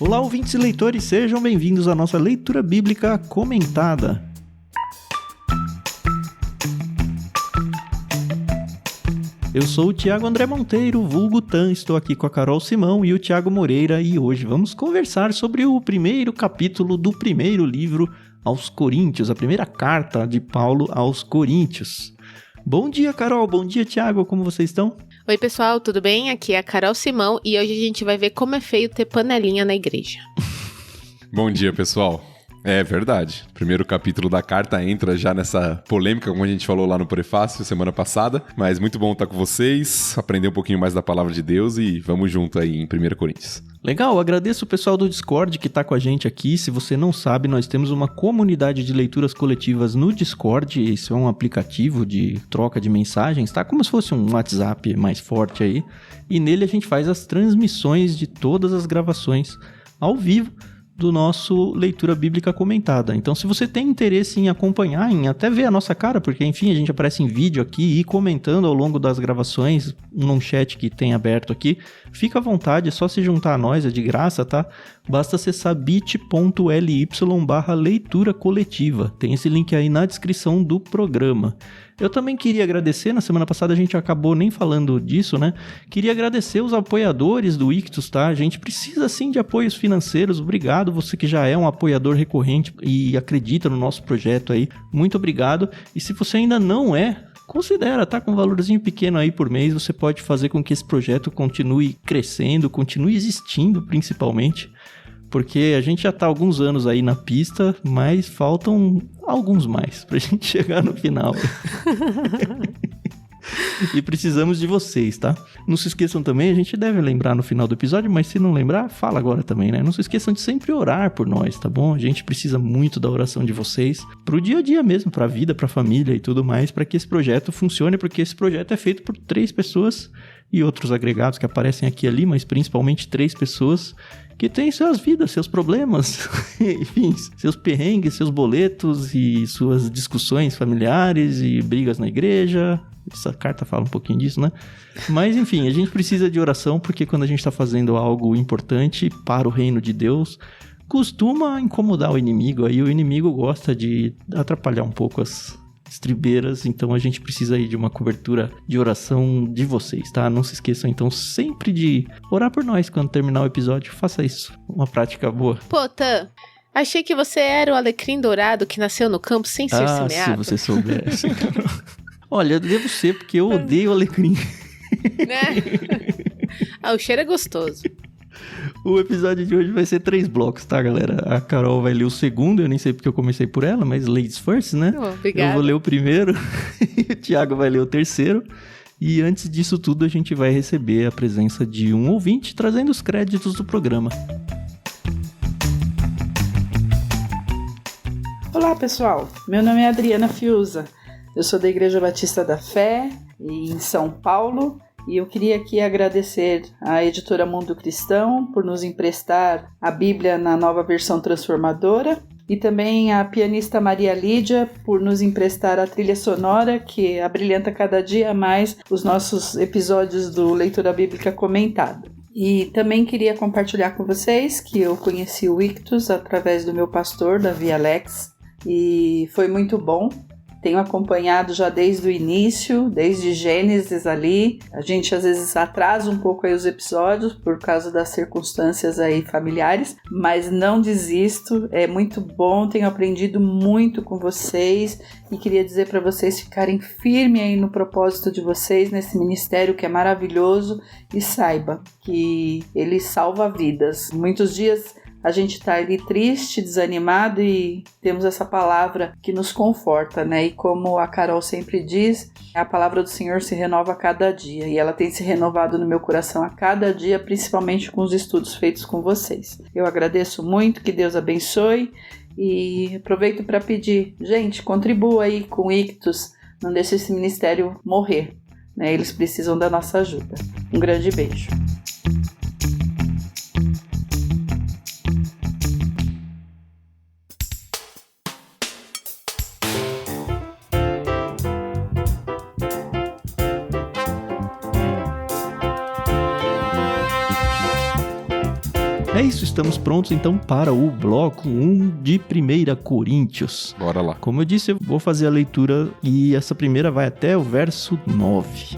Olá, ouvintes e leitores, sejam bem-vindos à nossa leitura bíblica comentada. Eu sou o Thiago André Monteiro, vulgo Tan, estou aqui com a Carol Simão e o Thiago Moreira e hoje vamos conversar sobre o primeiro capítulo do primeiro livro aos Coríntios, a primeira carta de Paulo aos Coríntios. Bom dia, Carol, bom dia, Thiago, como vocês estão? Oi, pessoal, tudo bem? Aqui é a Carol Simão e hoje a gente vai ver como é feio ter panelinha na igreja. Bom dia, pessoal. É verdade. Primeiro capítulo da carta entra já nessa polêmica, como a gente falou lá no prefácio semana passada. Mas muito bom estar com vocês, aprender um pouquinho mais da palavra de Deus e vamos junto aí em 1 Coríntios. Legal, agradeço o pessoal do Discord que está com a gente aqui. Se você não sabe, nós temos uma comunidade de leituras coletivas no Discord. Isso é um aplicativo de troca de mensagens, tá? Como se fosse um WhatsApp mais forte aí. E nele a gente faz as transmissões de todas as gravações ao vivo do nosso Leitura Bíblica Comentada. Então, se você tem interesse em acompanhar, em até ver a nossa cara, porque, enfim, a gente aparece em vídeo aqui e comentando ao longo das gravações, num chat que tem aberto aqui, fica à vontade, é só se juntar a nós, é de graça, tá? Basta acessar bit.ly/leitura coletiva. Tem esse link aí na descrição do programa. Eu também queria agradecer, na semana passada a gente acabou nem falando disso, né? Queria agradecer os apoiadores do Ictus, tá? A gente precisa sim de apoios financeiros. Obrigado, você que já é um apoiador recorrente e acredita no nosso projeto aí. Muito obrigado. E se você ainda não é, considera, tá? Com um valorzinho pequeno aí por mês, você pode fazer com que esse projeto continue crescendo, continue existindo principalmente. Porque a gente já tá há alguns anos aí na pista, mas faltam alguns mais pra gente chegar no final. E precisamos de vocês, tá? Não se esqueçam também, a gente deve lembrar no final do episódio, mas se não lembrar, fala agora também, né? Não se esqueçam de sempre orar por nós, tá bom? A gente precisa muito da oração de vocês pro dia a dia mesmo, pra vida, pra família e tudo mais, pra que esse projeto funcione, porque esse projeto é feito por 3 pessoas e outros agregados que aparecem aqui e ali, mas principalmente 3 pessoas que têm suas vidas, seus problemas, enfim, seus perrengues, seus boletos e suas discussões familiares e brigas na igreja. Essa carta fala um pouquinho disso, né? Mas, enfim, a gente precisa de oração porque quando a gente está fazendo algo importante para o reino de Deus, costuma incomodar o inimigo. Aí o inimigo gosta de atrapalhar um pouco as estribeiras, então a gente precisa aí de uma cobertura de oração de vocês, tá? Não se esqueçam, então, sempre de orar por nós quando terminar o episódio. Faça isso, uma prática boa. Pô, Tan, achei que você era o alecrim dourado que nasceu no campo sem ser semeado. Se você soubesse. Olha, eu devo ser, porque eu odeio alecrim. Né? O cheiro é gostoso. O episódio de hoje vai ser 3 blocos, tá, galera? A Carol vai ler o segundo, eu nem sei porque eu comecei por ela, mas ladies first, né? Obrigada. Eu vou ler o primeiro e o Thiago vai ler o terceiro. E antes disso tudo, a gente vai receber a presença de um ouvinte trazendo os créditos do programa. Olá, pessoal. Meu nome é Adriana Fiuza. Eu sou da Igreja Batista da Fé, em São Paulo. E eu queria aqui agradecer à editora Mundo Cristão por nos emprestar a Bíblia na nova versão transformadora e também a pianista Maria Lídia por nos emprestar a trilha sonora que abrilhanta cada dia mais os nossos episódios do Leitura Bíblica Comentada. E também queria compartilhar com vocês que eu conheci o Ictus através do meu pastor, Davi Alex, e foi muito bom. Tenho acompanhado já desde o início, desde Gênesis ali. A gente às vezes atrasa um pouco aí os episódios por causa das circunstâncias aí familiares, mas não desisto, é muito bom, tenho aprendido muito com vocês e queria dizer para vocês ficarem firmes aí no propósito de vocês, nesse ministério que é maravilhoso e saiba que ele salva vidas. Muitos dias a gente está ali triste, desanimado e temos essa palavra que nos conforta, né? E como a Carol sempre diz, a palavra do Senhor se renova a cada dia e ela tem se renovado no meu coração a cada dia, principalmente com os estudos feitos com vocês. Eu agradeço muito, que Deus abençoe e aproveito para pedir, gente, contribua aí com o Ictus, não deixe esse ministério morrer, né? Eles precisam da nossa ajuda. Um grande beijo. É isso, estamos prontos então para o bloco 1 de 1 Coríntios. Bora lá. Como eu disse, eu vou fazer a leitura e essa primeira vai até o verso 9.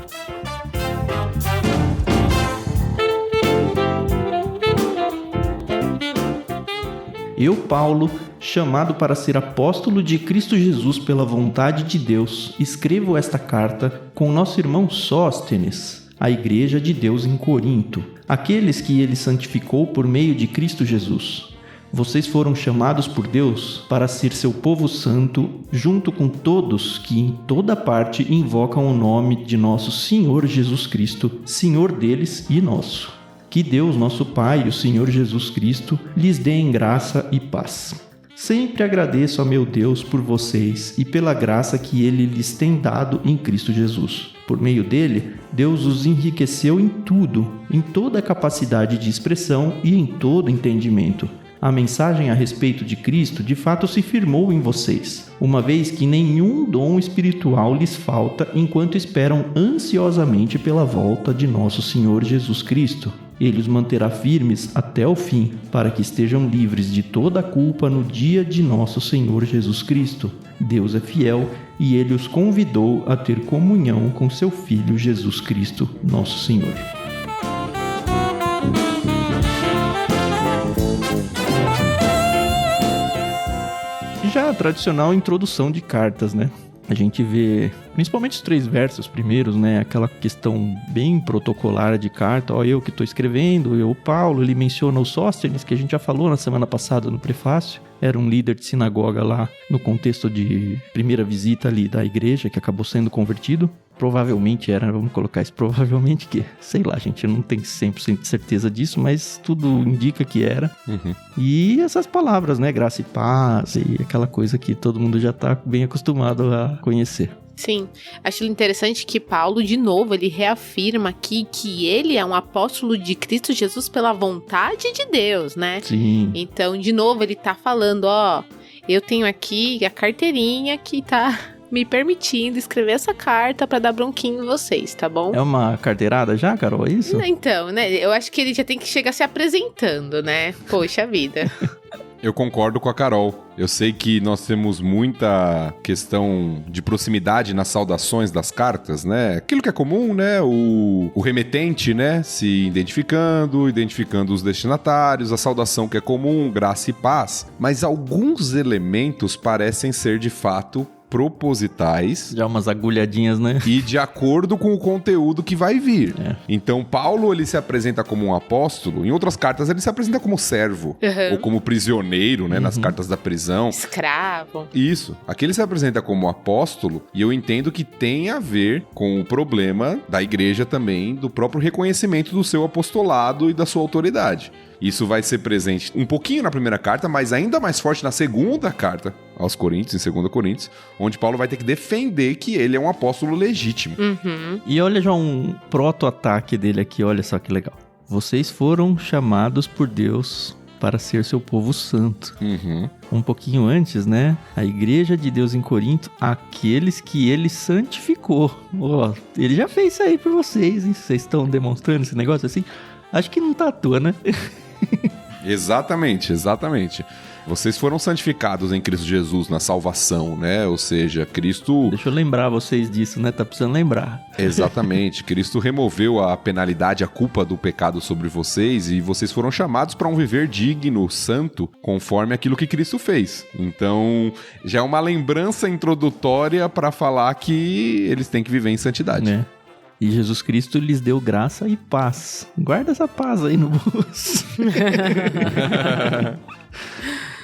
Eu, Paulo, chamado para ser apóstolo de Cristo Jesus pela vontade de Deus, escrevo esta carta com nosso irmão Sóstenes, à igreja de Deus em Corinto, aqueles que ele santificou por meio de Cristo Jesus. Vocês foram chamados por Deus para ser seu povo santo, junto com todos que em toda parte invocam o nome de nosso Senhor Jesus Cristo, Senhor deles e nosso. Que Deus, nosso Pai, e o Senhor Jesus Cristo, lhes dêem graça e paz. Sempre agradeço a meu Deus por vocês e pela graça que Ele lhes tem dado em Cristo Jesus. Por meio dele, Deus os enriqueceu em tudo, em toda capacidade de expressão e em todo entendimento. A mensagem a respeito de Cristo de fato se firmou em vocês, uma vez que nenhum dom espiritual lhes falta enquanto esperam ansiosamente pela volta de nosso Senhor Jesus Cristo. Ele os manterá firmes até o fim, para que estejam livres de toda a culpa no dia de nosso Senhor Jesus Cristo. Deus é fiel e Ele os convidou a ter comunhão com seu Filho Jesus Cristo, nosso Senhor. Já a tradicional introdução de cartas, né? A gente vê, principalmente os 3 versos primeiros, né? Aquela questão bem protocolar de carta. Ó, eu que estou escrevendo, o Paulo, ele menciona o Sóstenes, que a gente já falou na semana passada no prefácio. Era um líder de sinagoga lá no contexto de primeira visita ali da igreja, que acabou sendo convertido. Provavelmente era, vamos colocar isso, provavelmente que, sei lá, gente, não tem 100% de certeza disso, mas tudo indica que era. Uhum. E essas palavras, né, graça e paz, e aquela coisa que todo mundo já tá bem acostumado a conhecer. Sim, acho interessante que Paulo, de novo, ele reafirma aqui que ele é um apóstolo de Cristo Jesus pela vontade de Deus, né? Sim. Então, de novo, ele tá falando, ó, eu tenho aqui a carteirinha que tá me permitindo escrever essa carta pra dar bronquinho em vocês, tá bom? É uma carteirada já, Carol, é isso? Então, né, eu acho que ele já tem que chegar se apresentando, né? Poxa vida. Eu concordo com a Carol. Eu sei que nós temos muita questão de proximidade nas saudações das cartas, né? Aquilo que é comum, né? O remetente, né? Se identificando os destinatários, a saudação que é comum, graça e paz. Mas alguns elementos parecem ser, de fato, propositais. Já umas agulhadinhas, né? E de acordo com o conteúdo que vai vir. É. Então, Paulo, ele se apresenta como um apóstolo. Em outras cartas, ele se apresenta como servo. Uhum. Ou como prisioneiro, né? Nas cartas da prisão. Escravo. Isso. Aqui ele se apresenta como apóstolo. E eu entendo que tem a ver com o problema da igreja também, do próprio reconhecimento do seu apostolado e da sua autoridade. Isso vai ser presente um pouquinho na primeira carta, mas ainda mais forte na segunda carta aos Coríntios, em 2 Coríntios, onde Paulo vai ter que defender que ele é um apóstolo legítimo. Uhum. E olha já um proto-ataque dele aqui, olha só que legal. Vocês foram chamados por Deus para ser seu povo santo. Uhum. Um pouquinho antes, né? A igreja de Deus em Corinto, aqueles que ele santificou. Ó, ele já fez isso aí por vocês, hein? Vocês estão demonstrando esse negócio assim? Acho que não tá à toa, né? Exatamente, exatamente. Vocês foram santificados em Cristo Jesus na salvação, né? Ou seja, Cristo... Deixa eu lembrar vocês disso, né? Tá precisando lembrar. Exatamente. Cristo removeu a penalidade, a culpa do pecado sobre vocês e vocês foram chamados para um viver digno, santo, conforme aquilo que Cristo fez. Então, já é uma lembrança introdutória para falar que eles têm que viver em santidade. Né? E Jesus Cristo lhes deu graça e paz. Guarda essa paz aí no bolso.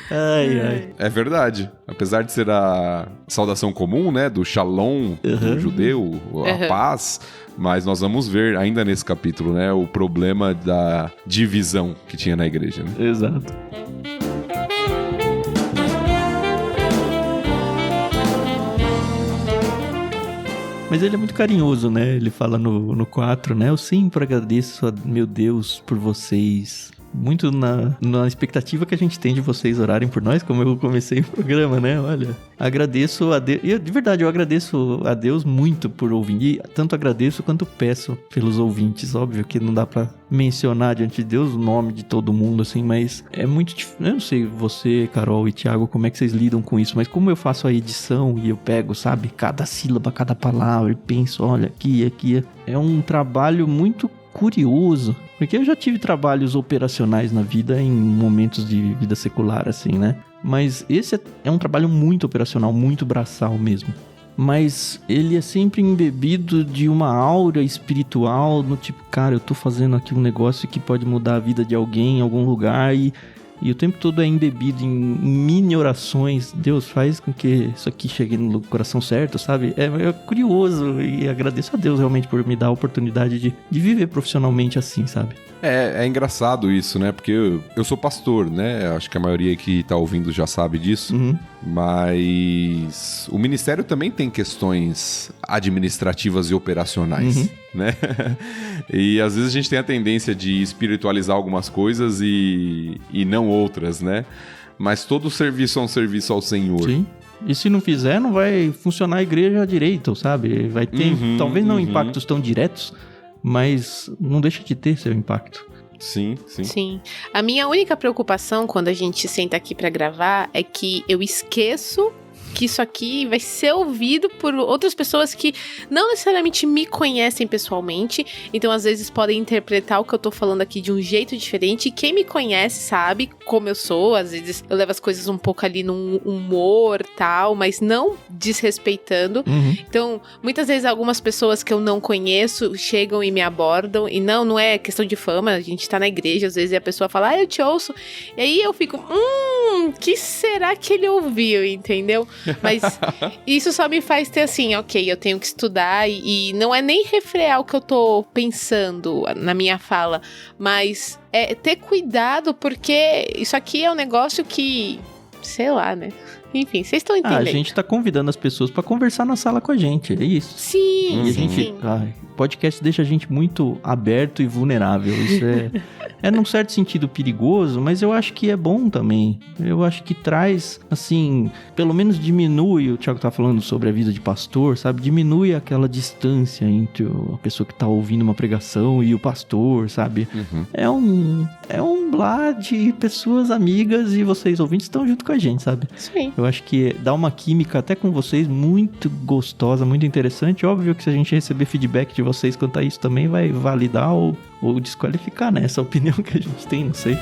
Ai, ai. É verdade. Apesar de ser a saudação comum, né, do shalom do judeu, a paz, mas nós vamos ver ainda nesse capítulo, né, o problema da divisão que tinha na igreja, né? Exato. Mas ele é muito carinhoso, né? Ele fala no 4, né? Eu sempre agradeço a meu Deus por vocês. muito na expectativa que a gente tem de vocês orarem por nós, como eu comecei o programa, né? Olha, agradeço a Deus, de verdade, eu agradeço a Deus muito por ouvir, e tanto agradeço quanto peço pelos ouvintes. Óbvio que não dá pra mencionar diante de Deus o nome de todo mundo, assim, mas é muito difícil. Eu não sei você, Carol e Thiago, como é que vocês lidam com isso, mas como eu faço a edição e eu pego, sabe, cada sílaba, cada palavra e penso, olha, aqui, é um trabalho muito curioso, porque eu já tive trabalhos operacionais na vida em momentos de vida secular, assim, né? Mas esse é um trabalho muito operacional, muito braçal mesmo. Mas ele é sempre embebido de uma aura espiritual, no tipo, cara, eu tô fazendo aqui um negócio que pode mudar a vida de alguém em algum lugar e o tempo todo é embebido em mini orações. Deus, faz com que isso aqui chegue no coração certo, sabe? É curioso e agradeço a Deus realmente por me dar a oportunidade de viver profissionalmente assim, sabe? É engraçado isso, né? Porque eu sou pastor, né? Acho que a maioria que tá ouvindo já sabe disso. Uhum. Mas o ministério também tem questões administrativas e operacionais, né? E às vezes a gente tem a tendência de espiritualizar algumas coisas e não outras, né? Mas todo serviço é um serviço ao Senhor. Sim. E se não fizer, não vai funcionar a igreja direito, sabe? Vai ter, talvez não impactos tão diretos, mas não deixa de ter seu impacto. Sim. A minha única preocupação quando a gente senta aqui pra gravar é que eu esqueço que isso aqui vai ser ouvido por outras pessoas que não necessariamente me conhecem pessoalmente, então às vezes podem interpretar o que eu tô falando aqui de um jeito diferente, e quem me conhece sabe como eu sou, às vezes eu levo as coisas um pouco ali num humor tal, mas não desrespeitando. Então, muitas vezes algumas pessoas que eu não conheço chegam e me abordam, e não é questão de fama, a gente tá na igreja, às vezes a pessoa fala, eu te ouço, e aí eu fico, que será que ele ouviu, entendeu? Mas isso só me faz ter assim, ok, eu tenho que estudar e não é nem refrear o que eu tô pensando na minha fala, mas é ter cuidado, porque isso aqui é um negócio que, sei lá, né? Enfim, vocês estão entendendo. A gente tá convidando as pessoas pra conversar na sala com a gente, é isso. Sim, e a gente, podcast deixa a gente muito aberto e vulnerável. Isso é num certo sentido perigoso, mas eu acho que é bom também. Eu acho que traz, assim, pelo menos diminui, o Thiago tá falando sobre a vida de pastor, sabe? Diminui aquela distância entre a pessoa que tá ouvindo uma pregação e o pastor, sabe? É um lá de pessoas amigas e vocês ouvintes estão junto com a gente, sabe? Sim. Eu acho que dá uma química até com vocês muito gostosa, muito interessante. Óbvio que se a gente receber feedback de vocês quanto a isso também vai validar ou desqualificar, né? Essa opinião que a gente tem, não sei.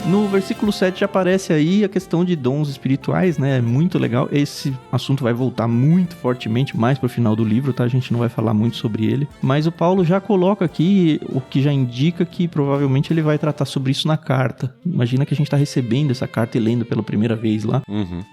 No versículo 7 já aparece aí a questão de dons espirituais, né? É muito legal. Esse assunto vai voltar muito fortemente mais pro final do livro, tá? A gente não vai falar muito sobre ele. Mas o Paulo já coloca aqui o que já indica que provavelmente ele vai tratar sobre isso na carta. Imagina que a gente tá recebendo essa carta e lendo pela primeira vez lá.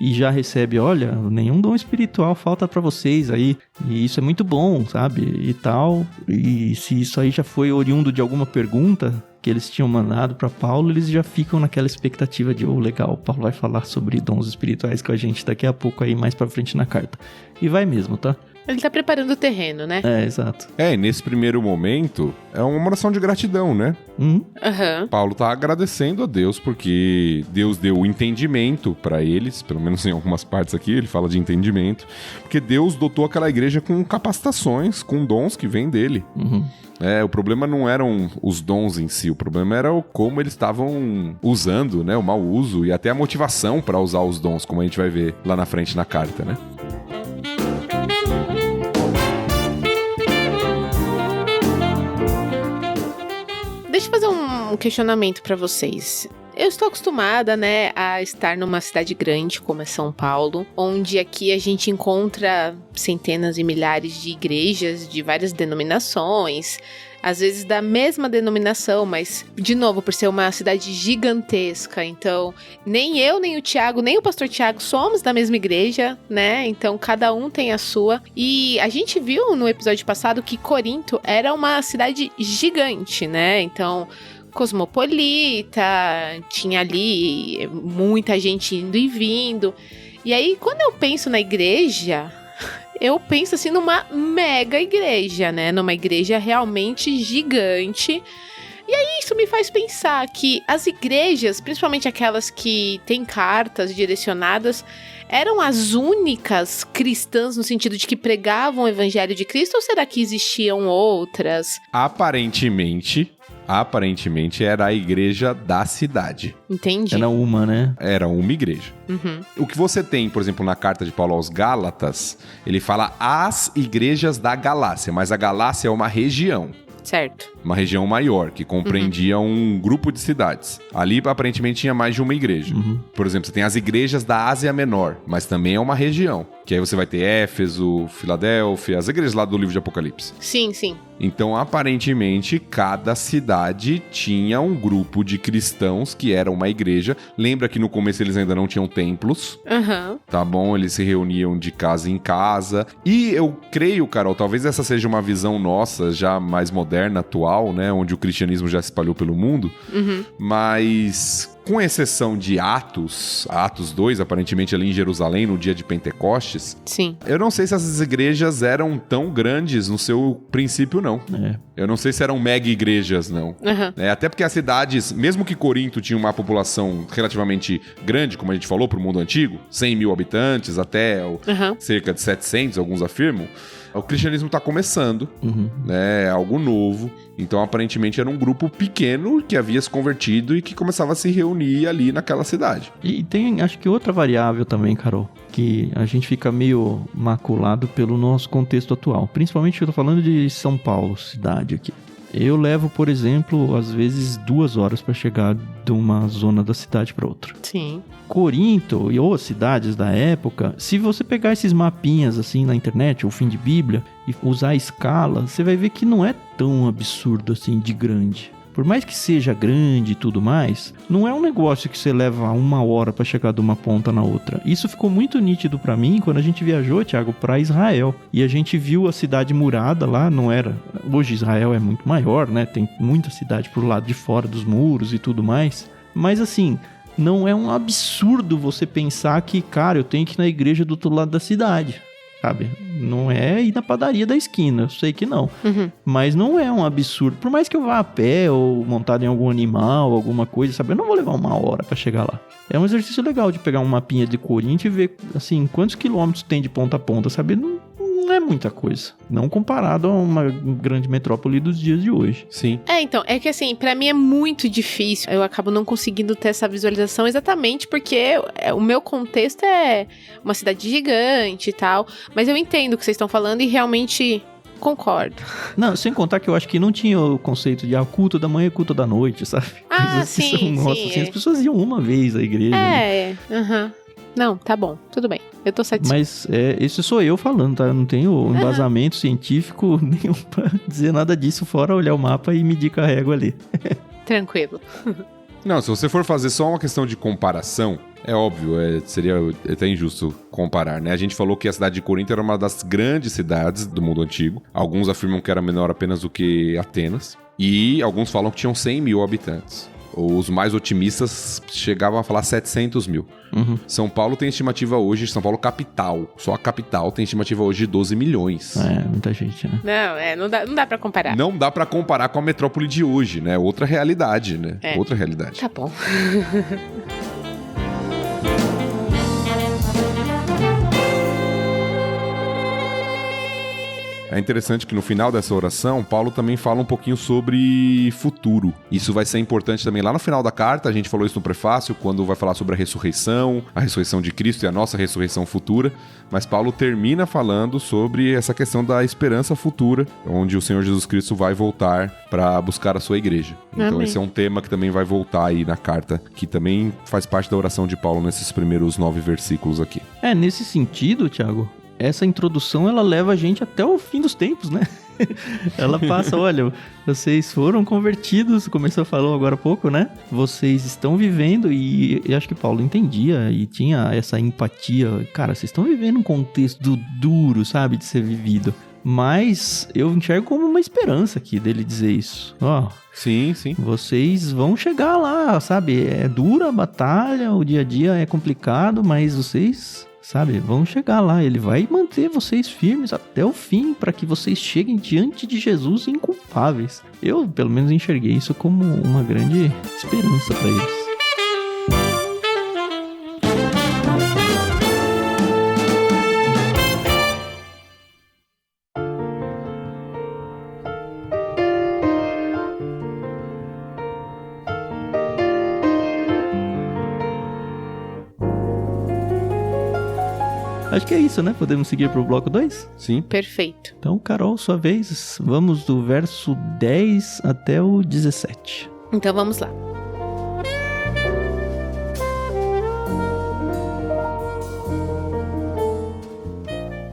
E já recebe, olha, nenhum dom espiritual falta pra vocês aí. E isso é muito bom, sabe? E tal. E se isso aí já foi oriundo de alguma pergunta que eles tinham mandado para Paulo, eles já ficam naquela expectativa de, legal, Paulo vai falar sobre dons espirituais com a gente daqui a pouco aí, mais pra frente na carta. E vai mesmo, tá? Ele tá preparando o terreno, né? É, exato. E nesse primeiro momento, é uma oração de gratidão, né? Paulo tá agradecendo a Deus porque Deus deu o entendimento pra eles, pelo menos em algumas partes aqui, ele fala de entendimento, porque Deus dotou aquela igreja com capacitações, com dons que vêm dele. O problema não eram os dons em si, o problema era como eles estavam usando, né? O mau uso e até a motivação pra usar os dons, como a gente vai ver lá na frente na carta, né? Deixa eu fazer um questionamento pra vocês. Eu estou acostumada, né, a estar numa cidade grande como é São Paulo, onde aqui a gente encontra centenas e milhares de igrejas de várias denominações, às vezes da mesma denominação, mas, de novo, por ser uma cidade gigantesca, então, nem eu, nem o Thiago, nem o pastor Thiago somos da mesma igreja, né, então cada um tem a sua, e a gente viu no episódio passado que Corinto era uma cidade gigante, né, então cosmopolita, tinha ali muita gente indo e vindo, e aí quando eu penso na igreja, eu penso assim numa mega igreja, né? Numa igreja realmente gigante. E aí isso me faz pensar que as igrejas, principalmente aquelas que têm cartas direcionadas, eram as únicas cristãs no sentido de que pregavam o evangelho de Cristo, ou será que existiam outras? Aparentemente era a igreja da cidade. Entendi. Era uma, né? Era uma igreja. Uhum. O que você tem, por exemplo, na carta de Paulo aos Gálatas, ele fala as igrejas da Galácia, mas a Galácia é uma região. Certo. Uma região maior, que compreendia um grupo de cidades. Ali, aparentemente, tinha mais de uma igreja. Por exemplo, você tem as igrejas da Ásia Menor, mas também é uma região. Que aí você vai ter Éfeso, Filadélfia, as igrejas lá do livro de Apocalipse. Sim, sim. Então, aparentemente, cada cidade tinha um grupo de cristãos que era uma igreja. Lembra que no começo eles ainda não tinham templos, Aham. tá bom? Eles se reuniam de casa em casa. E eu creio, Carol, talvez essa seja uma visão nossa, já mais moderna, atual, né? Onde o cristianismo já se espalhou pelo mundo. Mas, com exceção de Atos 2, aparentemente ali em Jerusalém, no dia de Pentecostes, Sim. eu não sei se essas igrejas eram tão grandes no seu princípio, não. É. Eu não sei se eram mega igrejas, não. Aham. Até porque as cidades, mesmo que Corinto tinha uma população relativamente grande, como a gente falou, pro mundo antigo, 100 mil habitantes até Aham. cerca de 700, alguns afirmam, o cristianismo está começando, né? Algo novo. Então, aparentemente, era um grupo pequeno que havia se convertido e que começava a se reunir ali naquela cidade. E tem, acho que outra variável também, Carol, que a gente fica meio maculado pelo nosso contexto atual. Principalmente eu tô falando de São Paulo, cidade aqui. Eu levo, por exemplo, às vezes 2 horas para chegar de uma zona da cidade para outra. Sim. Corinto ou as cidades da época, se você pegar esses mapinhas assim na internet, ou fim de Bíblia, e usar a escala, você vai ver que não é tão absurdo assim de grande. Por mais que seja grande e tudo mais, não é um negócio que você leva 1 hora para chegar de uma ponta na outra. Isso ficou muito nítido para mim quando a gente viajou, Thiago, para Israel. E a gente viu a cidade murada lá, não era... Hoje Israel é muito maior, né? Tem muita cidade pro lado de fora dos muros e tudo mais. Mas assim, não é um absurdo você pensar que, cara, eu tenho que ir na igreja do outro lado da cidade. Sabe? Não é ir na padaria da esquina, eu sei que não. Mas não é um absurdo. Por mais que eu vá a pé ou montado em algum animal, alguma coisa, sabe? Eu não vou levar 1 hora pra chegar lá. É um exercício legal de pegar um mapinha de Corinto e ver, assim, quantos quilômetros tem de ponta a ponta, sabe? Não é muita coisa. Não comparado a uma grande metrópole dos dias de hoje. Sim. Então, é que assim, pra mim é muito difícil. Eu acabo não conseguindo ter essa visualização exatamente porque o meu contexto é uma cidade gigante e tal. Mas eu entendo o que vocês estão falando e realmente concordo. Não, sem contar que eu acho que não tinha o conceito de culto da manhã e culto da noite, sabe? Ah, Coisas que sim, são, nossa, sim. assim, as pessoas iam uma vez à igreja. Né? Aham. Não, tá bom, tudo bem. Eu tô satisfeito. Mas isso sou eu falando, tá? Eu não tenho embasamento científico nenhum pra dizer nada disso, fora olhar o mapa e medir com a régua ali. Tranquilo. Não, se você for fazer só uma questão de comparação, é óbvio, seria até injusto comparar, né? A gente falou que a cidade de Corinto era uma das grandes cidades do mundo antigo. Alguns afirmam que era menor apenas do que Atenas. E alguns falam que tinham 100 mil habitantes. Os mais otimistas chegavam a falar 700 mil. São Paulo tem estimativa hoje, São Paulo capital, só a capital tem estimativa hoje de 12 milhões. Muita gente, né? Não dá pra comparar. Não dá pra comparar com a metrópole de hoje, né? Outra realidade, né? Outra realidade. Tá bom. É interessante que no final dessa oração, Paulo também fala um pouquinho sobre futuro. Isso vai ser importante também lá no final da carta, a gente falou isso no prefácio, quando vai falar sobre a ressurreição de Cristo e a nossa ressurreição futura, mas Paulo termina falando sobre essa questão da esperança futura, onde o Senhor Jesus Cristo vai voltar para buscar a sua igreja. Então Esse é um tema que também vai voltar aí na carta, que também faz parte da oração de Paulo nesses primeiros 9 versículos aqui. Nesse sentido, Thiago, essa introdução, ela leva a gente até o fim dos tempos, né? Ela passa, olha, vocês foram convertidos, como você falou agora há pouco, né? Vocês estão vivendo, e eu acho que Paulo entendia e tinha essa empatia. Cara, vocês estão vivendo um contexto duro, sabe? De ser vivido. Mas eu enxergo como uma esperança aqui dele dizer isso. Ó, Sim, sim. vocês vão chegar lá, sabe? É dura a batalha, o dia a dia é complicado, mas vocês, sabe, vão chegar lá. Ele vai manter vocês firmes até o fim para que vocês cheguem diante de Jesus inculpáveis. Eu, pelo menos, enxerguei isso como uma grande esperança para eles. Acho que é isso, né? Podemos seguir pro bloco 2? Sim. Perfeito. Então, Carol, sua vez. Vamos do verso 10 até o 17. Então vamos lá.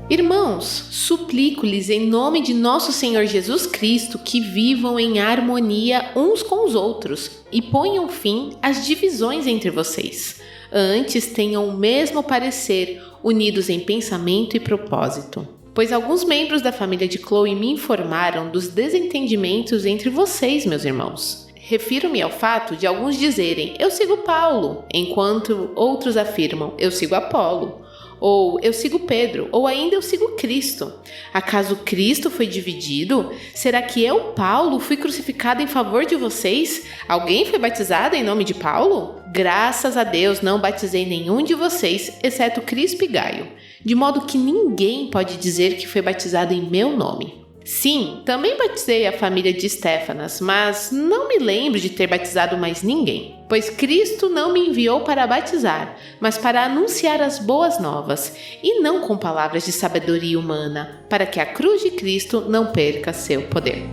Irmãos, suplico-lhes em nome de nosso Senhor Jesus Cristo que vivam em harmonia uns com os outros e ponham fim às divisões entre vocês. Antes tenham o mesmo parecer, unidos em pensamento e propósito. Pois alguns membros da família de Chloe me informaram dos desentendimentos entre vocês, meus irmãos. Refiro-me ao fato de alguns dizerem, eu sigo Paulo, enquanto outros afirmam, eu sigo Apolo. Ou eu sigo Pedro, ou ainda eu sigo Cristo. Acaso Cristo foi dividido? Será que eu, Paulo, fui crucificado em favor de vocês? Alguém foi batizado em nome de Paulo? Graças a Deus não batizei nenhum de vocês, exceto Crispo e Gaio, de modo que ninguém pode dizer que foi batizado em meu nome. Sim, também batizei a família de Estéfanas, mas não me lembro de ter batizado mais ninguém, pois Cristo não me enviou para batizar, mas para anunciar as boas novas, e não com palavras de sabedoria humana, para que a cruz de Cristo não perca seu poder.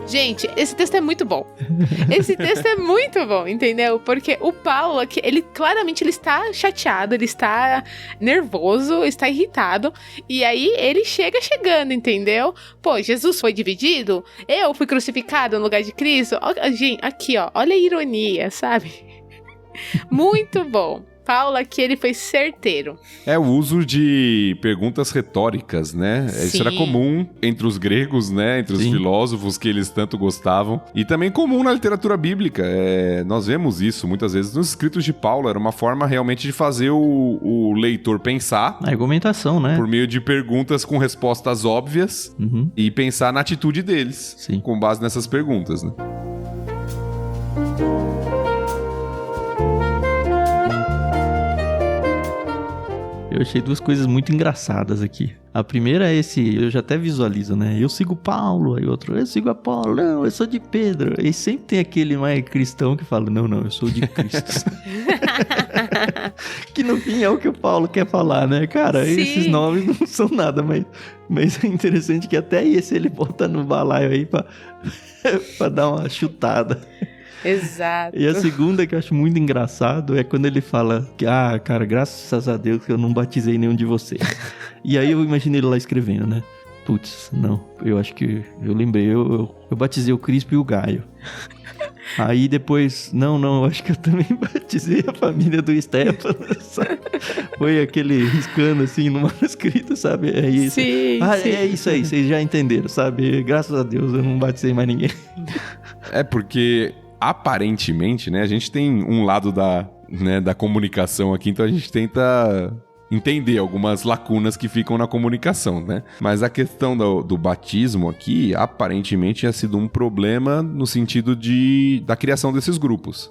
Gente, esse texto é muito bom. Esse texto é muito bom, entendeu? Porque o Paulo aqui, ele claramente ele está chateado, ele está nervoso, está irritado. E aí ele chegando, entendeu? Pô, Jesus foi dividido? Eu fui crucificado no lugar de Cristo? Gente, aqui, ó, olha a ironia, sabe? Muito bom. Paulo aqui, ele foi certeiro. É o uso de perguntas retóricas, né? Sim. Isso era comum entre os gregos, né? Entre os filósofos que eles tanto gostavam. E também comum na literatura bíblica. Nós vemos isso muitas vezes nos escritos de Paulo. Era uma forma realmente de fazer o leitor pensar. A argumentação, né? Por meio de perguntas com respostas óbvias. Uhum. E pensar na atitude deles. Sim. Com base nessas perguntas, né? Eu achei duas coisas muito engraçadas aqui. A primeira é eu já até visualizo, né? Eu sigo Paulo, aí outro, eu sigo Apolo, não, eu sou de Pedro. E sempre tem aquele mais cristão que fala, não, eu sou de Cristo. Que no fim é o que o Paulo quer falar, né? Cara, Sim. Esses nomes não são nada, mas é interessante que até esse ele bota no balaio aí pra dar uma chutada. Exato. E a segunda que eu acho muito engraçado é quando ele fala que, cara, graças a Deus que eu não batizei nenhum de vocês. E aí eu imaginei ele lá escrevendo, né? Putz, não, eu acho que eu lembrei, eu batizei o Crispo e o Gaio. Aí depois, não, eu acho que eu também batizei a família do Estéfanas. Foi aquele riscando assim no manuscrito, sabe? É isso. Sim, sim. É isso aí, vocês já entenderam, sabe? Graças a Deus eu não batizei mais ninguém. É porque, aparentemente, né, a gente tem um lado da comunicação aqui, então a gente tenta entender algumas lacunas que ficam na comunicação, né? Mas a questão do batismo aqui, aparentemente, tinha sido um problema no sentido da criação desses grupos.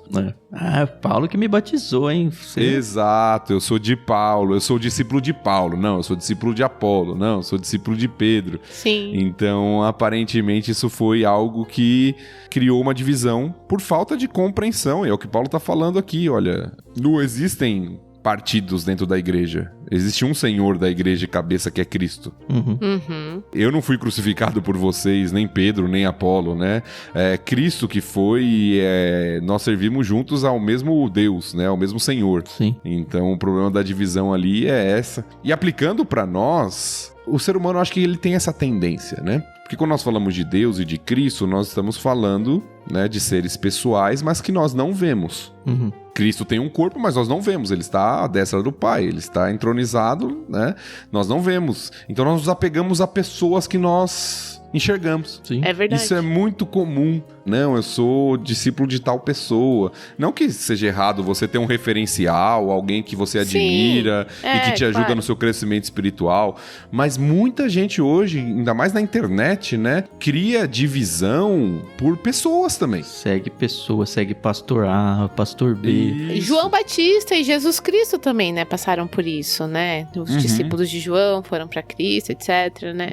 Paulo que me batizou, hein? Exato, eu sou de Paulo, eu sou discípulo de Paulo, não, eu sou discípulo de Apolo, não, eu sou discípulo de Pedro. Sim. Então, aparentemente, isso foi algo que criou uma divisão por falta de compreensão, e é o que Paulo tá falando aqui, olha, não existem partidos dentro da igreja. Existe um Senhor da igreja cabeça que é Cristo. Uhum. Eu não fui crucificado por vocês, nem Pedro, nem Apolo, né? É Cristo que foi e nós servimos juntos ao mesmo Deus, né? Ao mesmo Senhor. Sim. Então o problema da divisão ali é essa. E aplicando pra nós, o ser humano, eu acho que ele tem essa tendência, né? Porque quando nós falamos de Deus e de Cristo, nós estamos falando, né, de seres pessoais, mas que nós não vemos. Uhum. Cristo tem um corpo, mas nós não vemos. Ele está à destra do Pai, ele está entronizado, né? Nós não vemos. Então nós nos apegamos a pessoas que nós enxergamos. Sim. É verdade. Isso é muito comum. Não, eu sou discípulo de tal pessoa. Não que seja errado você ter um referencial, alguém que você admira e que te ajuda claro. no seu crescimento espiritual. Mas muita gente hoje, ainda mais na internet, né, cria divisão por pessoas também. Segue pessoa, segue pastor A, pastor B. Isso. João Batista e Jesus Cristo também, né, passaram por isso, né? Os discípulos de João foram pra Cristo, etc, né?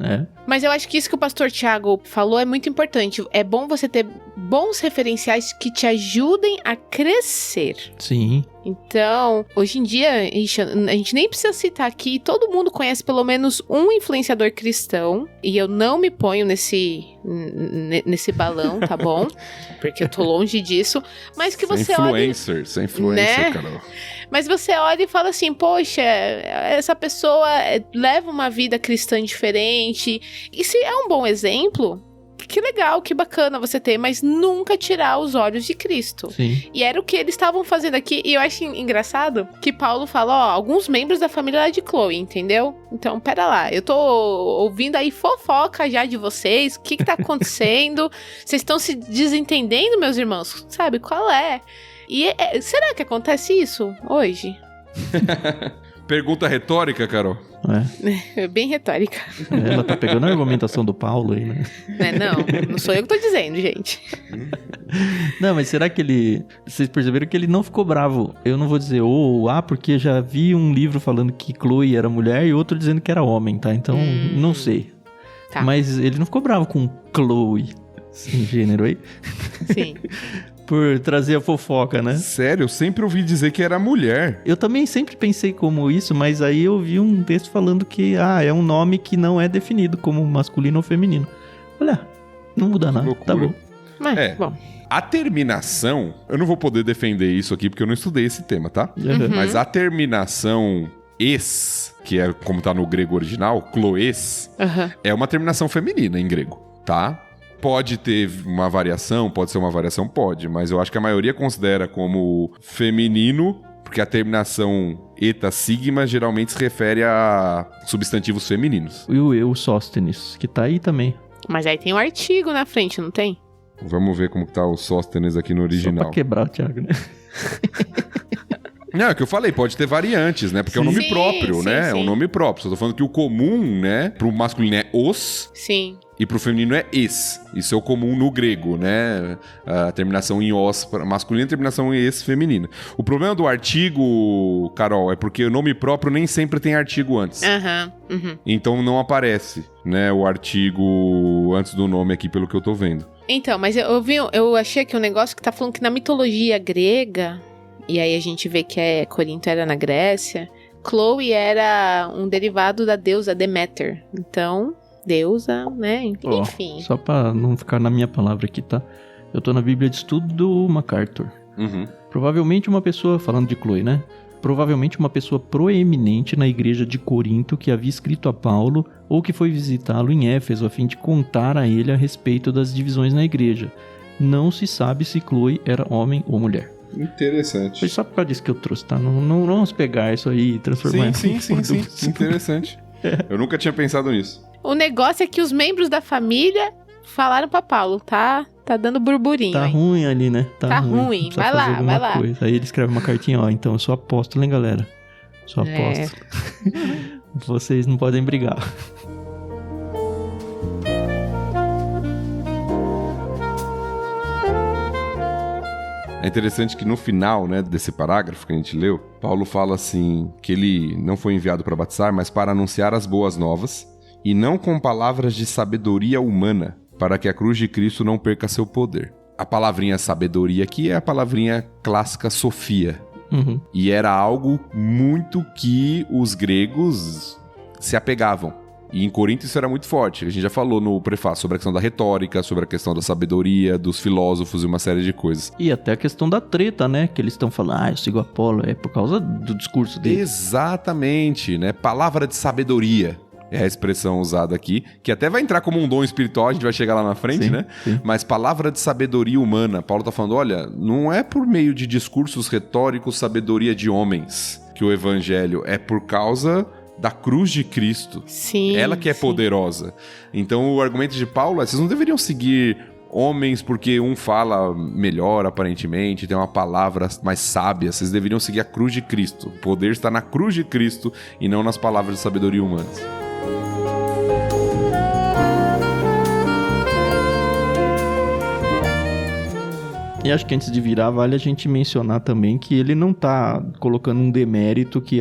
É. Mas eu acho que isso que o pastor Tiago falou é muito importante. É bom você ter bons referenciais que te ajudem a crescer. Sim. Então, hoje em dia, a gente nem precisa citar aqui, todo mundo conhece pelo menos um influenciador cristão, e eu não me ponho nesse balão, tá bom? Porque eu tô longe disso, mas que você olha... Sem influencer, né? Carol. Mas você olha e fala assim, poxa, essa pessoa leva uma vida cristã diferente, e se é um bom exemplo... Que legal, que bacana você ter, mas nunca tirar os olhos de Cristo. Sim. E era o que eles estavam fazendo aqui. E eu acho engraçado que Paulo fala, ó, alguns membros da família lá de Chloe, entendeu? Então, pera lá, eu tô ouvindo aí fofoca já de vocês. O que tá acontecendo? Vocês estão se desentendendo, meus irmãos? Sabe, qual é? E será que acontece isso hoje? Pergunta retórica, Carol. É bem retórica. Ela tá pegando a argumentação do Paulo aí, né? Não sou eu que tô dizendo, gente. Não, mas será que ele... Vocês perceberam que ele não ficou bravo? Eu não vou dizer porque já vi um livro falando que Chloe era mulher e outro dizendo que era homem, tá? Então, não sei. Tá. Mas ele não ficou bravo com Chloe, sem gênero aí, Sim. por trazer a fofoca, né? Sério, eu sempre ouvi dizer que era mulher. Eu também sempre pensei como isso, mas aí eu vi um texto falando que é um nome que não é definido como masculino ou feminino. Olha, não muda nada, loucura. tá bom. Mas, bom. A terminação, eu não vou poder defender isso aqui porque eu não estudei esse tema, tá? Uhum. Mas a terminação es, que é como tá no grego original, cloes, é uma terminação feminina em grego, tá? Pode ter uma variação, pode ser uma variação, pode, mas eu acho que a maioria considera como feminino, porque a terminação eta sigma geralmente se refere a substantivos femininos. E o eu, Sóstenes, que tá aí também. Mas aí tem um artigo na frente, não tem? Vamos ver como que tá o Sóstenes aqui no Só original. pra quebrar o Thiago, né? Não, é que eu falei, pode ter variantes, né? Porque é um nome Sim, próprio, sim, né? É um sim. nome próprio. Só tô falando que o comum, né? Pro masculino é os Sim. e pro feminino é es. Isso é o comum no grego, né? A terminação em os para masculino e a terminação em es feminina. O problema do artigo, Carol, é porque o nome próprio nem sempre tem artigo antes. Então não aparece, né? O artigo antes do nome aqui, pelo que eu tô vendo. Então, mas eu achei aqui um negócio que tá falando que na mitologia grega, e aí a gente vê que Corinto era na Grécia, Chloe era um derivado da deusa Deméter. Então, deusa, né? Enfim. Só pra não ficar na minha palavra aqui, tá? Eu tô na Bíblia de Estudo do MacArthur. Provavelmente uma pessoa, falando de Chloe, né? Provavelmente uma pessoa proeminente na igreja de Corinto que havia escrito a Paulo ou que foi visitá-lo em Éfeso a fim de contar a ele a respeito das divisões na igreja. Não se sabe se Chloe era homem ou mulher. Interessante. Foi só por causa disso que eu trouxe, tá? Não vamos pegar isso aí e transformar Sim. em Interessante. Eu nunca tinha pensado nisso. O negócio é que os membros da família falaram pra Paulo, tá dando burburinho. Tá hein? ruim ali, né? Tá ruim. Precisa Vai fazer lá, alguma vai lá. coisa. Aí ele escreve uma cartinha, então eu sou apóstolo, hein, galera? Sou apóstolo. Vocês não podem brigar. É interessante que no final, né, desse parágrafo que a gente leu, Paulo fala assim, que ele não foi enviado para batizar, mas para anunciar as boas novas, e não com palavras de sabedoria humana, para que a cruz de Cristo não perca seu poder. A palavrinha sabedoria aqui é a palavrinha clássica sofia. E era algo muito que os gregos se apegavam. E em Corinto isso era muito forte. A gente já falou no prefácio sobre a questão da retórica, sobre a questão da sabedoria, dos filósofos e uma série de coisas. E até a questão da treta, né? Que eles estão falando, eu sigo Apolo, é por causa do discurso dele. Exatamente, né? Palavra de sabedoria. é a expressão usada aqui, que até vai entrar como um dom espiritual, a gente vai chegar lá na frente, Sim, né? sim. Mas palavra de sabedoria humana. Paulo tá falando, olha, não é por meio de discursos retóricos, sabedoria de homens, que o evangelho é por causa da cruz de Cristo. Sim. Ela que é sim. poderosa. Então o argumento de Paulo é, vocês não deveriam seguir homens porque um fala melhor, aparentemente, tem uma palavra mais sábia. Vocês deveriam seguir a cruz de Cristo. O poder está na cruz de Cristo e não nas palavras de sabedoria humanas. E acho que antes de virar, vale a gente mencionar também que ele não tá colocando um demérito que,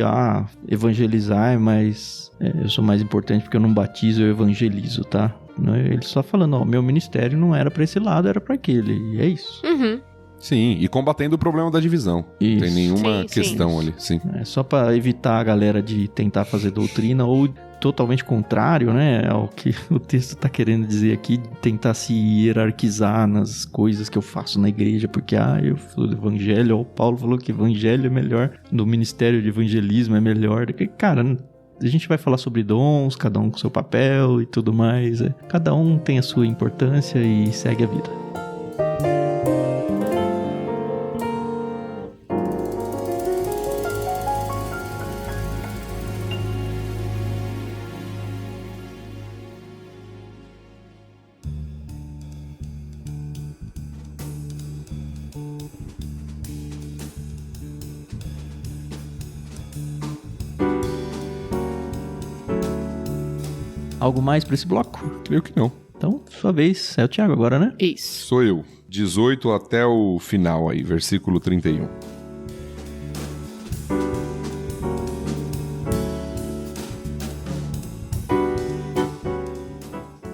evangelizar é mais... eu sou mais importante porque eu não batizo, eu evangelizo, tá? Ele só falando, meu ministério não era pra esse lado, era pra aquele, e é isso. Uhum. Sim, e combatendo o problema da divisão. Isso. Não tem nenhuma Sim, questão sim. ali, sim. É só pra evitar a galera de tentar fazer doutrina ou totalmente contrário, né, ao que o texto tá querendo dizer aqui, de tentar se hierarquizar nas coisas que eu faço na igreja, porque, eu falo do evangelho, ou o Paulo falou que evangelho é melhor, do ministério de evangelismo é melhor, cara, a gente vai falar sobre dons, cada um com seu papel e tudo mais, cada um tem a sua importância e segue a vida. Algo mais pra esse bloco? Creio que não. Então, sua vez, é o Thiago agora, né? Isso. Sou eu. 18 até o final aí, versículo 31.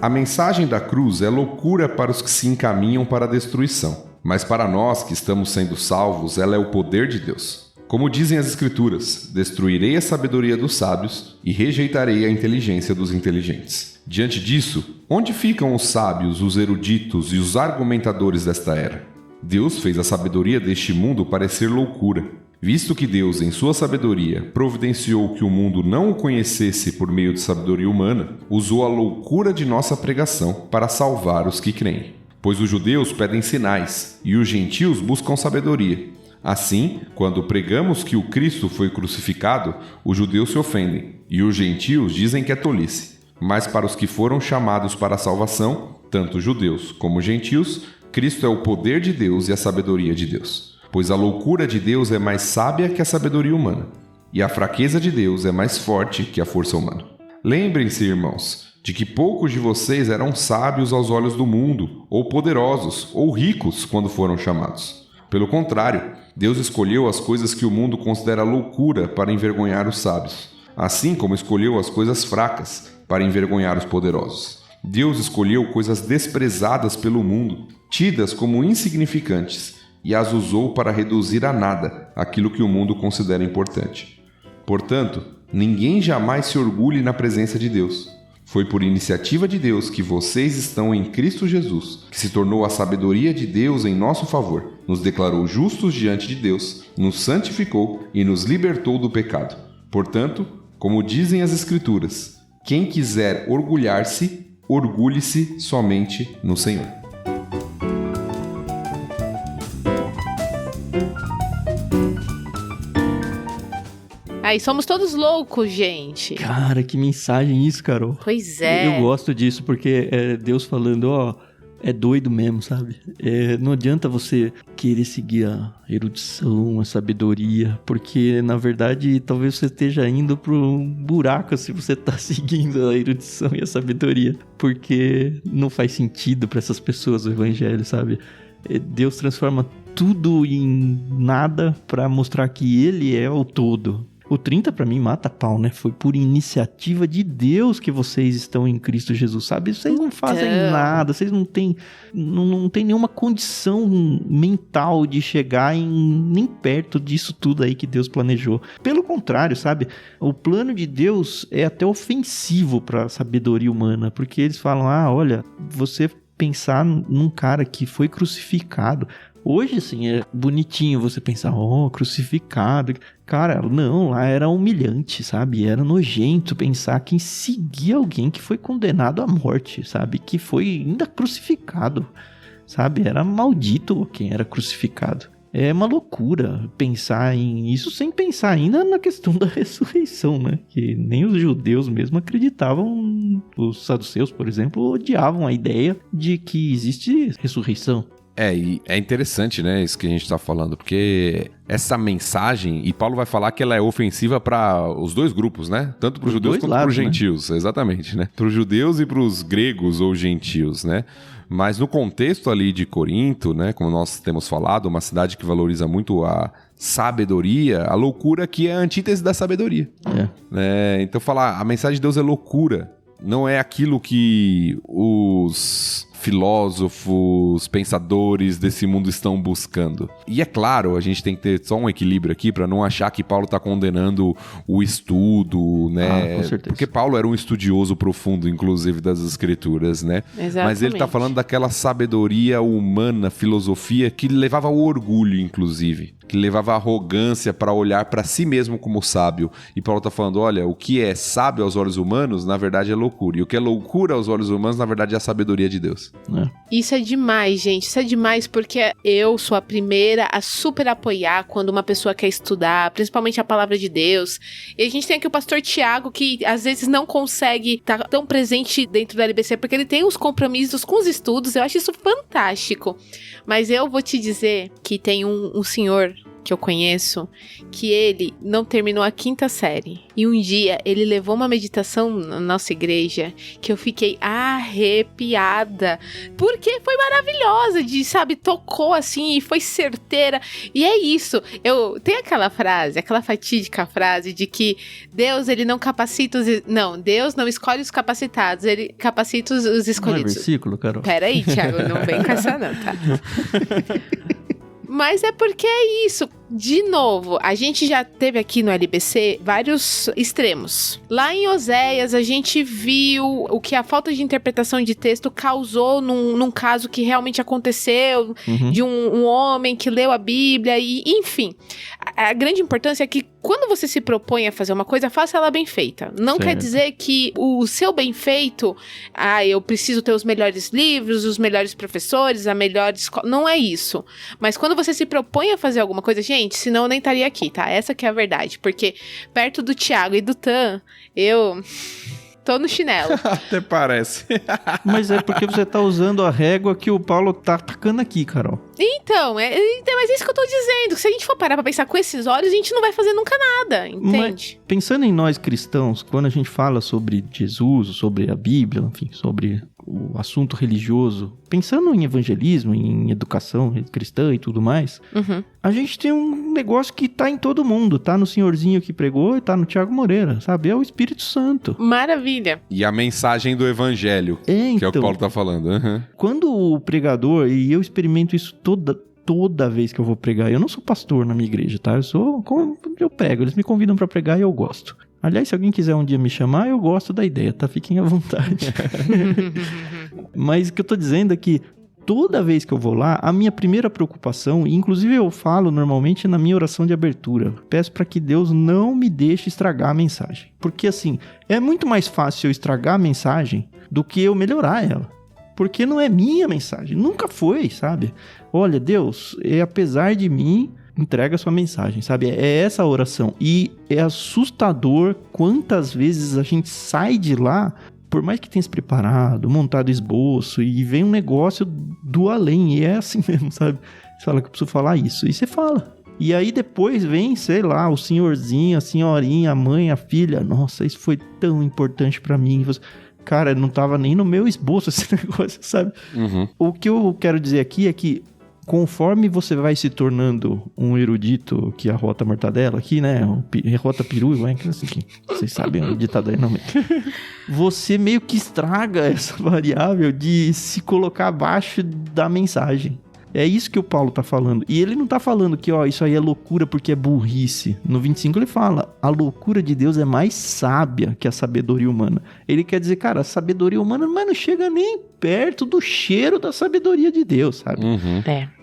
A mensagem da cruz é loucura para os que se encaminham para a destruição, mas para nós que estamos sendo salvos, ela é o poder de Deus. Como dizem as Escrituras, destruirei a sabedoria dos sábios e rejeitarei a inteligência dos inteligentes. Diante disso, onde ficam os sábios, os eruditos e os argumentadores desta era? Deus fez a sabedoria deste mundo parecer loucura. Visto que Deus, em sua sabedoria, providenciou que o mundo não o conhecesse por meio de sabedoria humana, usou a loucura de nossa pregação para salvar os que creem. Pois os judeus pedem sinais e os gentios buscam sabedoria. Assim, quando pregamos que o Cristo foi crucificado, os judeus se ofendem, e os gentios dizem que é tolice. Mas para os que foram chamados para a salvação, tanto judeus como gentios, Cristo é o poder de Deus e a sabedoria de Deus. Pois a loucura de Deus é mais sábia que a sabedoria humana, e a fraqueza de Deus é mais forte que a força humana. Lembrem-se, irmãos, de que poucos de vocês eram sábios aos olhos do mundo, ou poderosos, ou ricos quando foram chamados. Pelo contrário, Deus escolheu as coisas que o mundo considera loucura para envergonhar os sábios, assim como escolheu as coisas fracas para envergonhar os poderosos. Deus escolheu coisas desprezadas pelo mundo, tidas como insignificantes, e as usou para reduzir a nada aquilo que o mundo considera importante. Portanto, ninguém jamais se orgulhe na presença de Deus. Foi por iniciativa de Deus que vocês estão em Cristo Jesus, que se tornou a sabedoria de Deus em nosso favor, nos declarou justos diante de Deus, nos santificou e nos libertou do pecado. Portanto, como dizem as Escrituras, quem quiser orgulhar-se, orgulhe-se somente no Senhor. Aí somos todos loucos, gente. Cara, que mensagem isso, Carol. Pois é. Eu gosto disso, porque é Deus falando, é doido mesmo, sabe? Não adianta você querer seguir a erudição, a sabedoria, porque, na verdade, talvez você esteja indo para um buraco se você tá seguindo a erudição e a sabedoria, porque não faz sentido para essas pessoas o evangelho, sabe? Deus transforma tudo em nada para mostrar que Ele é o todo. O 30 pra mim mata pau, né? Foi por iniciativa de Deus que vocês estão em Cristo Jesus, sabe? Vocês não fazem nada, vocês não têm nenhuma condição mental de chegar nem perto disso tudo aí que Deus planejou. Pelo contrário, sabe? O plano de Deus é até ofensivo pra sabedoria humana, porque eles falam, olha, você pensar num cara que foi crucificado, Hoje, assim, é bonitinho você pensar, crucificado. Cara, não, lá era humilhante, sabe? Era nojento pensar que seguia alguém que foi condenado à morte, sabe? Que foi ainda crucificado, sabe? Era maldito quem era crucificado. É uma loucura pensar em isso sem pensar ainda na questão da ressurreição, né? Que nem os judeus mesmo acreditavam, os saduceus, por exemplo, odiavam a ideia de que existe ressurreição. E é interessante, né, isso que a gente tá falando, porque essa mensagem, e Paulo vai falar que ela é ofensiva para os dois grupos, né? Tanto para os judeus quanto para os gentios, né? Exatamente, né? Para os judeus e para os gregos ou gentios, né? Mas no contexto ali de Corinto, né, como nós temos falado, uma cidade que valoriza muito a sabedoria, a loucura que é a antítese da sabedoria. Então falar, a mensagem de Deus é loucura, não é aquilo que os filósofos, pensadores desse mundo estão buscando. E é claro, a gente tem que ter só um equilíbrio aqui para não achar que Paulo está condenando o estudo, né? Com certeza. Porque Paulo era um estudioso profundo, inclusive, das escrituras, né? Exatamente. Mas ele está falando daquela sabedoria humana, filosofia, que levava ao orgulho, inclusive. Que levava a arrogância para olhar para si mesmo como sábio. E Paulo está falando, olha, o que é sábio aos olhos humanos, na verdade é loucura. E o que é loucura aos olhos humanos, na verdade é a sabedoria de Deus. Isso é demais, gente. Isso é demais porque eu sou a primeira a super apoiar quando uma pessoa quer estudar, principalmente a palavra de Deus. E a gente tem aqui o pastor Tiago, que às vezes não consegue estar tão presente dentro da LBC, porque ele tem os compromissos com os estudos. Eu acho isso fantástico. Mas eu vou te dizer que tem um senhor que eu conheço, que ele não terminou a 5ª série. E um dia ele levou uma meditação na nossa igreja que eu fiquei arrepiada, porque foi maravilhosa, tocou assim e foi certeira. E é isso, tem aquela frase, aquela fatídica frase de que Deus, ele não capacita Deus não escolhe os capacitados, ele capacita os escolhidos. Não é versículo, Carol? Peraí, Thiago, não vem com essa não, tá? Mas é porque é isso. De novo, a gente já teve aqui no LBC vários extremos. Lá em Oséias, a gente viu o que a falta de interpretação de texto causou num caso que realmente aconteceu, de um homem que leu a Bíblia, e enfim. A grande importância é que quando você se propõe a fazer uma coisa, faça ela bem feita. Não quer dizer que o seu bem feito, eu preciso ter os melhores livros, os melhores professores, a melhor escola. Não é isso. Mas quando você se propõe a fazer alguma coisa, gente, senão eu nem estaria aqui, tá? Essa que é a verdade. Porque perto do Thiago e do Tan, eu tô no chinelo. Até parece. Mas é porque você tá usando a régua que o Paulo tá atacando aqui, Carol. Então, mas é isso que eu tô dizendo. Se a gente for parar pra pensar com esses olhos, a gente não vai fazer nunca nada, entende? Mas, pensando em nós cristãos, quando a gente fala sobre Jesus, sobre a Bíblia, enfim, sobre o assunto religioso, pensando em evangelismo, em educação cristã e tudo mais, a gente tem um negócio que tá em todo mundo, tá no senhorzinho que pregou e tá no Thiago Moreira, sabe? É o Espírito Santo. Maravilha. E a mensagem do evangelho, que é o que Paulo tá falando. Quando o pregador, e eu experimento isso toda vez que eu vou pregar, eu não sou pastor na minha igreja, tá? Eu prego, eles me convidam pra pregar e eu gosto. Aliás, se alguém quiser um dia me chamar, eu gosto da ideia, tá? Fiquem à vontade. Mas o que eu tô dizendo é que toda vez que eu vou lá, a minha primeira preocupação, e inclusive eu falo normalmente na minha oração de abertura, peço para que Deus não me deixe estragar a mensagem. Porque assim, é muito mais fácil eu estragar a mensagem do que eu melhorar ela. Porque não é minha mensagem, nunca foi, sabe? Olha, Deus, apesar de mim, entrega a sua mensagem, sabe? É essa a oração. E é assustador quantas vezes a gente sai de lá, por mais que tenha se preparado, montado esboço, e vem um negócio do além, e é assim mesmo, sabe? Você fala que eu preciso falar isso, e você fala. E aí depois vem, sei lá, o senhorzinho, a senhorinha, a mãe, a filha. Nossa, isso foi tão importante pra mim. Cara, não tava nem no meu esboço esse negócio, sabe? O que eu quero dizer aqui é que conforme você vai se tornando um erudito que arrota mortadela aqui, né? Rota peru, assim, vocês sabem o ditado aí, não mesmo. Você meio que estraga essa variável de se colocar abaixo da mensagem. É isso que o Paulo tá falando. E ele não tá falando que, isso aí é loucura porque é burrice. No 25 ele fala, a loucura de Deus é mais sábia que a sabedoria humana. Ele quer dizer, cara, a sabedoria humana mas não chega nem perto do cheiro da sabedoria de Deus, sabe?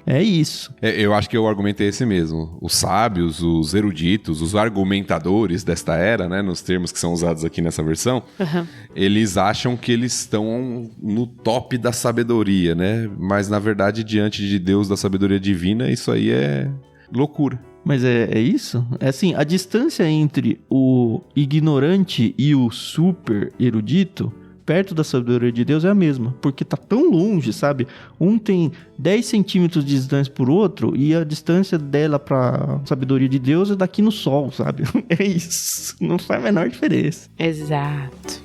É isso. Eu acho que o argumento é esse mesmo. Os sábios, os eruditos, os argumentadores desta era, né, nos termos que são usados aqui nessa versão, eles acham que eles estão no top da sabedoria, né? Mas, na verdade, diante de Deus, da sabedoria divina, isso aí é loucura. Mas é isso? É assim, a distância entre o ignorante e o super erudito, perto da sabedoria de Deus, é a mesma. Porque tá tão longe, sabe? Um tem 10 centímetros de distância por outro, e a distância dela pra sabedoria de Deus é daqui no sol, sabe? É isso. Não faz a menor diferença. Exato.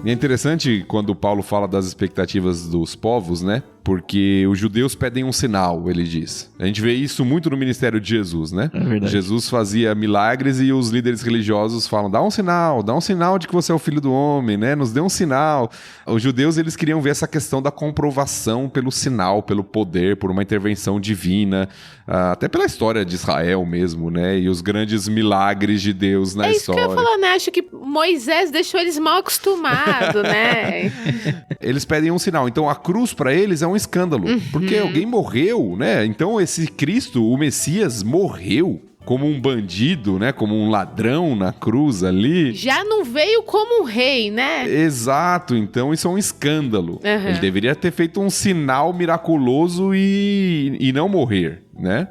E é interessante quando o Paulo fala das expectativas dos povos, né? Porque os judeus pedem um sinal, ele diz. A gente vê isso muito no ministério de Jesus, né? É verdade. Jesus fazia milagres e os líderes religiosos falam, dá um sinal de que você é o filho do homem, né? Nos dê um sinal. Os judeus, eles queriam ver essa questão da comprovação pelo sinal, pelo poder, por uma intervenção divina, até pela história de Israel mesmo, né? E os grandes milagres de Deus na história. É isso que eu ia falar, né? Acho que Moisés deixou eles mal acostumados, né? Eles pedem um sinal. Então, a cruz para eles é um escândalo, porque alguém morreu, né? Então esse Cristo, o Messias, morreu como um bandido, né? Como um ladrão na cruz ali. Já não veio como um rei, né? Exato, então isso é um escândalo. Ele deveria ter feito um sinal miraculoso e não morrer, né?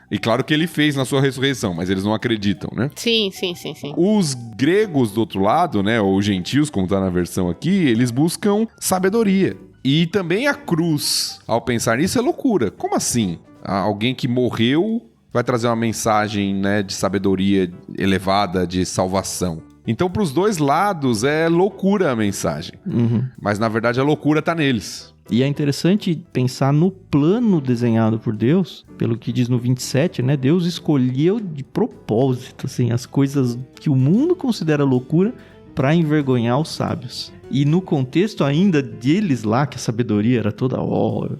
E claro que ele fez na sua ressurreição, mas eles não acreditam, né? Sim. Os gregos do outro lado, né? Ou gentios, como tá na versão aqui, eles buscam sabedoria. E também a cruz, ao pensar nisso, é loucura. Como assim? Alguém que morreu vai trazer uma mensagem, né, de sabedoria elevada, de salvação. Então, para os dois lados, é loucura a mensagem. Mas, na verdade, a loucura tá neles. E é interessante pensar no plano desenhado por Deus, pelo que diz no 27, né? Deus escolheu de propósito, assim, as coisas que o mundo considera loucura para envergonhar os sábios. E no contexto ainda deles lá, que a sabedoria era toda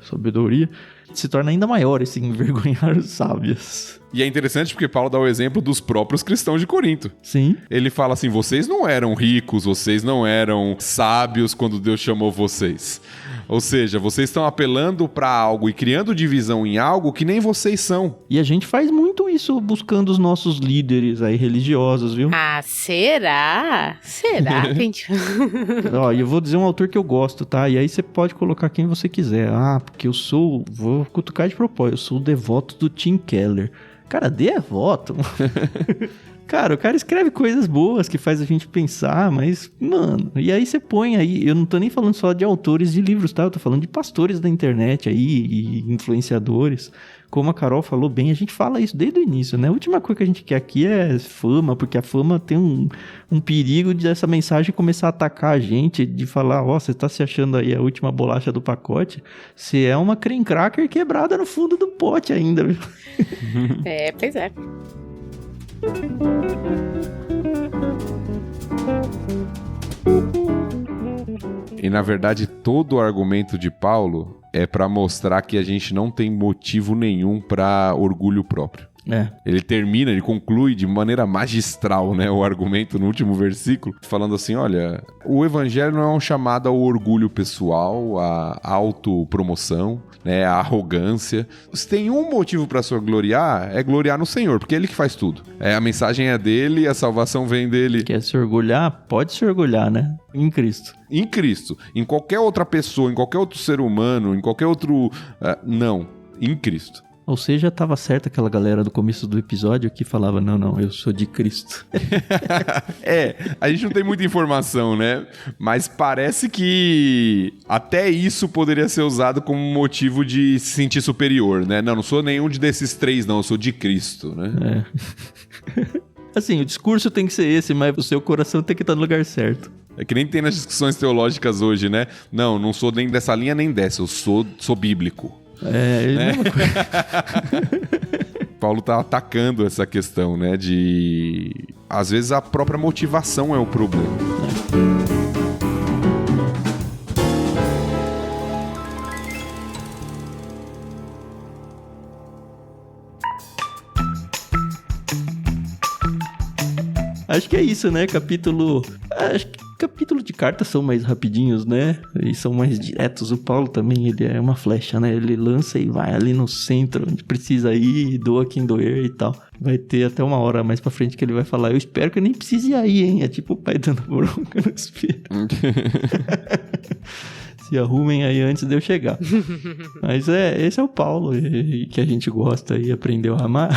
sabedoria, se torna ainda maior esse envergonhar os sábios. E é interessante porque Paulo dá o exemplo dos próprios cristãos de Corinto. Sim. Ele fala assim, vocês não eram ricos, vocês não eram sábios quando Deus chamou vocês. Ou seja, vocês estão apelando para algo e criando divisão em algo que nem vocês são. E a gente faz muito isso buscando os nossos líderes aí religiosos, viu? Ah, será? Será, gente? Ó, eu vou dizer um autor que eu gosto, tá? E aí você pode colocar quem você quiser. Ah, porque vou cutucar de propósito, eu sou o devoto do Tim Keller. Cara, devoto? Cara, o cara escreve coisas boas que faz a gente pensar, mas, mano... E aí você põe aí... Eu não tô nem falando só de autores de livros, tá? Eu tô falando de pastores da internet aí e influenciadores. Como a Carol falou bem, a gente fala isso desde o início, né? A última coisa que a gente quer aqui é fama, porque a fama tem um perigo de essa mensagem começar a atacar a gente, de falar, ó, você tá se achando aí a última bolacha do pacote, você é uma cream cracker quebrada no fundo do pote ainda, viu? É, pois é. E na verdade todo o argumento de Paulo é para mostrar que a gente não tem motivo nenhum para orgulho próprio. Ele conclui de maneira magistral, né, o argumento no último versículo, falando assim, olha, o evangelho não é um chamado ao orgulho pessoal, à autopromoção, né, à arrogância. Se tem um motivo para se gloriar, é gloriar no Senhor, porque é Ele que faz tudo. A mensagem é dele, a salvação vem dele. Quer se orgulhar? Pode se orgulhar, né? Em Cristo. Em Cristo. Em qualquer outra pessoa, em qualquer outro ser humano, em qualquer outro... não. Em Cristo. Ou seja, tava certa aquela galera do começo do episódio que falava, não, eu sou de Cristo. A gente não tem muita informação, né? Mas parece que até isso poderia ser usado como motivo de se sentir superior, né? Não sou nenhum desses três, não, eu sou de Cristo, né? Assim, o discurso tem que ser esse, mas o seu coração tem que estar no lugar certo. É que nem tem nas discussões teológicas hoje, né? Não sou nem dessa linha nem dessa, eu sou bíblico. Mesma coisa. Paulo tá atacando essa questão, né? De... Às vezes a própria motivação é o problema. Acho que é isso, né? Capítulo capítulos de cartas são mais rapidinhos, né? E são mais diretos. O Paulo também, ele é uma flecha, né? Ele lança e vai ali no centro, onde precisa ir, doa quem doer e tal. Vai ter até uma hora mais pra frente que ele vai falar, eu espero que eu nem precise ir aí, hein? É tipo o pai dando bronca no espelho. Se arrumem aí antes de eu chegar. Mas esse é o Paulo, que a gente gosta e aprendeu a amar.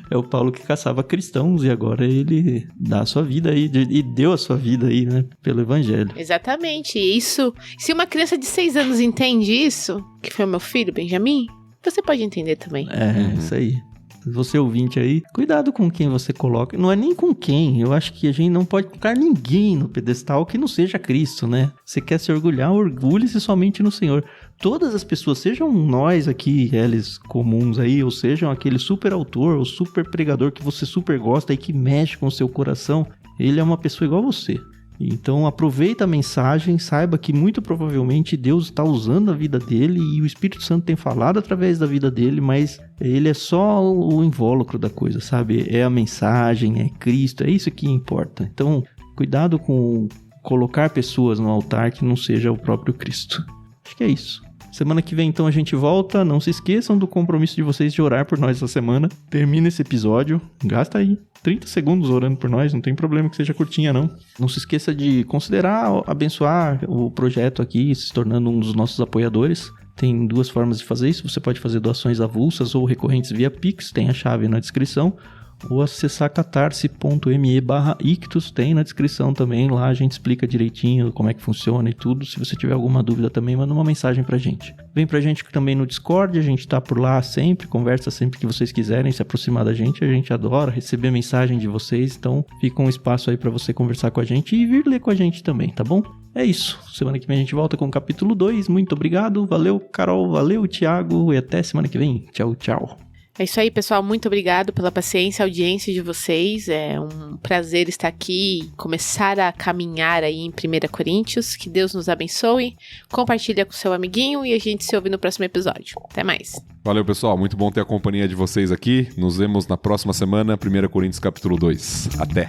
É o Paulo que caçava cristãos e agora ele dá a sua vida aí, e deu a sua vida aí, né, pelo evangelho. Exatamente, isso. Se uma criança de 6 anos entende isso, que foi o meu filho, Benjamin, você pode entender também. Isso aí. Você ouvinte aí, cuidado com quem você coloca. Não é nem com quem. Eu acho que a gente não pode colocar ninguém no pedestal que não seja Cristo, né? Você quer se orgulhar, orgulhe-se somente no Senhor. Todas as pessoas, sejam nós aqui, eles comuns aí, ou sejam aquele super autor ou super pregador que você super gosta e que mexe com o seu coração, ele é uma pessoa igual a você. Então aproveita a mensagem, saiba que muito provavelmente Deus está usando a vida dele e o Espírito Santo tem falado através da vida dele, mas ele é só o invólucro da coisa, sabe? É a mensagem, é Cristo, é isso que importa. Então cuidado com colocar pessoas no altar que não seja o próprio Cristo. Acho que é isso. Semana que vem, então, a gente volta. Não se esqueçam do compromisso de vocês de orar por nós essa semana. Termina esse episódio. Gasta aí 30 segundos orando por nós. Não tem problema que seja curtinha, não. Não se esqueça de considerar, abençoar o projeto aqui, se tornando um dos nossos apoiadores. Tem 2 formas de fazer isso. Você pode fazer doações avulsas ou recorrentes via Pix. Tem a chave na descrição. Ou acessar catarse.me/ictus, tem na descrição também, lá a gente explica direitinho como é que funciona e tudo. Se você tiver alguma dúvida também, manda uma mensagem pra gente. Vem pra gente também no Discord, a gente tá por lá sempre, conversa sempre que vocês quiserem se aproximar da gente, a gente adora receber mensagem de vocês, então fica um espaço aí pra você conversar com a gente e vir ler com a gente também, tá bom? É isso, semana que vem a gente volta com o capítulo 2, muito obrigado, valeu Carol, valeu Thiago e até semana que vem, tchau, tchau. É isso aí, pessoal. Muito obrigado pela paciência e audiência de vocês. É um prazer estar aqui e começar a caminhar aí em 1 Coríntios. Que Deus nos abençoe. Compartilha com seu amiguinho e a gente se ouve no próximo episódio. Até mais. Valeu, pessoal. Muito bom ter a companhia de vocês aqui. Nos vemos na próxima semana, 1 Coríntios capítulo 2. Até!